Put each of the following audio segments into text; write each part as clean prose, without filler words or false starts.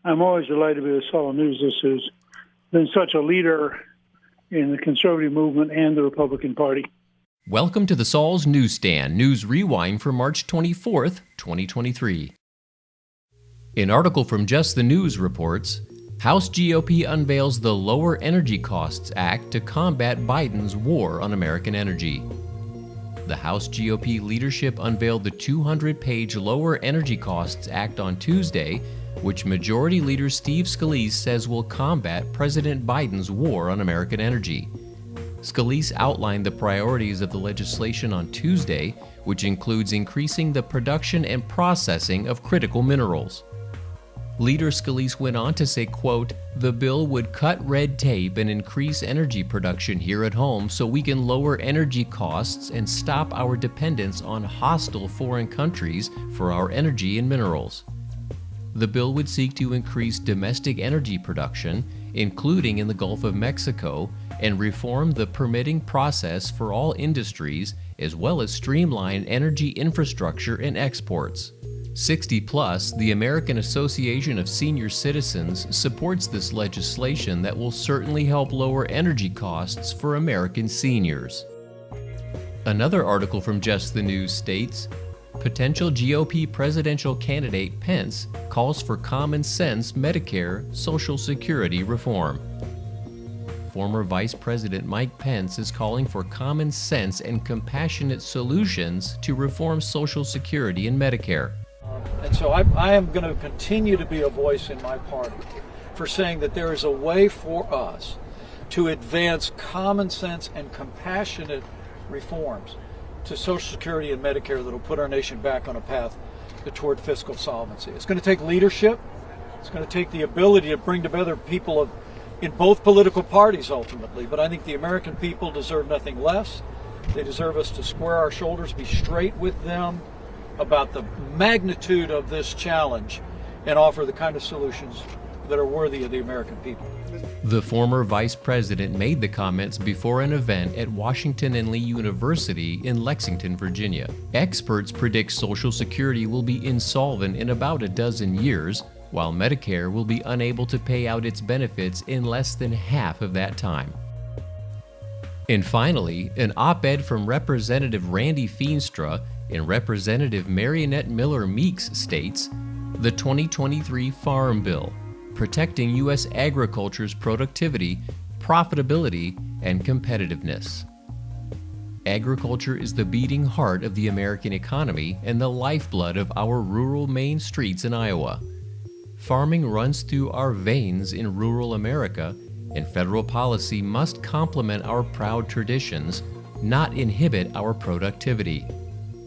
I'm always delighted to be with Saul News. This has been such a leader in the conservative movement and the Republican Party. Welcome to the Saul's Newsstand News Rewind for March 24th, 2023. An article from Just the News reports, House GOP unveils the Lower Energy Costs Act to combat Biden's war on American energy. The House GOP leadership unveiled the 200-page Lower Energy Costs Act on Tuesday, which Majority Leader Steve Scalise says will combat President Biden's war on American energy. Scalise outlined the priorities of the legislation on Tuesday, which includes increasing the production and processing of critical minerals. Leader Scalise went on to say, quote, "The bill would cut red tape and increase energy production here at home so we can lower energy costs and stop our dependence on hostile foreign countries for our energy and minerals." The bill would seek to increase domestic energy production, including in the Gulf of Mexico, and reform the permitting process for all industries, as well as streamline energy infrastructure and exports. 60 Plus, the American Association of Senior Citizens, supports this legislation that will certainly help lower energy costs for American seniors. Another article from Just the News states, potential GOP presidential candidate Pence calls for common sense Medicare Social Security reform. Former Vice President Mike Pence is calling for common sense and compassionate solutions to reform Social Security and Medicare. And so I am going to continue to be a voice in my party for saying that there is a way for us to advance common sense and compassionate reforms to Social Security and Medicare that will put our nation back on a path toward fiscal solvency. It's going to take leadership. It's going to take the ability to bring together people in both political parties ultimately. But I think the American people deserve nothing less. They deserve us to square our shoulders, be straight with them about the magnitude of this challenge, and offer the kind of solutions that are worthy of the American people. The former vice president made the comments before an event at Washington and Lee University in Lexington, Virginia. Experts predict Social Security will be insolvent in about a dozen years, while Medicare will be unable to pay out its benefits in less than half of that time. And finally, an op-ed from Representative Randy Feenstra in Representative Marionette Miller Meeks states, the 2023 Farm Bill, protecting U.S. agriculture's productivity, profitability, and competitiveness. Agriculture is the beating heart of the American economy and the lifeblood of our rural main streets in Iowa. Farming runs through our veins in rural America, and federal policy must complement our proud traditions, not inhibit our productivity.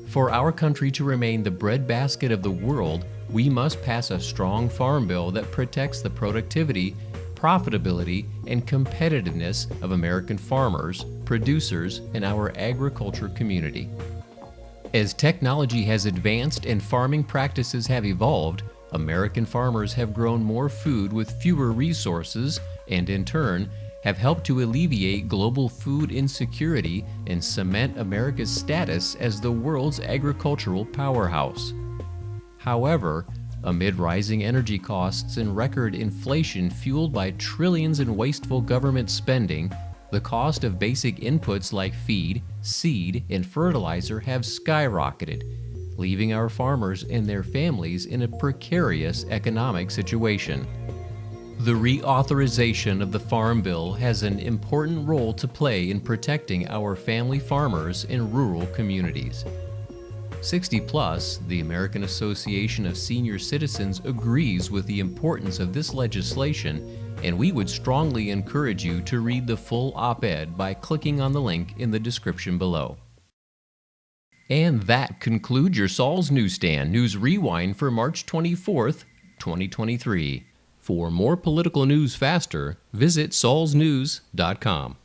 For our country to remain the breadbasket of the world, we must pass a strong farm bill that protects the productivity, profitability, and competitiveness of American farmers, producers, and our agriculture community. As technology has advanced and farming practices have evolved, American farmers have grown more food with fewer resources and, in turn, have helped to alleviate global food insecurity and cement America's status as the world's agricultural powerhouse. However, amid rising energy costs and record inflation fueled by trillions in wasteful government spending, the cost of basic inputs like feed, seed, and fertilizer have skyrocketed, leaving our farmers and their families in a precarious economic situation. The reauthorization of the Farm Bill has an important role to play in protecting our family farmers in rural communities. 60 Plus, the American Association of Senior Citizens, agrees with the importance of this legislation, and we would strongly encourage you to read the full op-ed by clicking on the link in the description below. And that concludes your Saul's Newsstand News Rewind for March 24th, 2023. For more political news faster, visit saulsnews.com.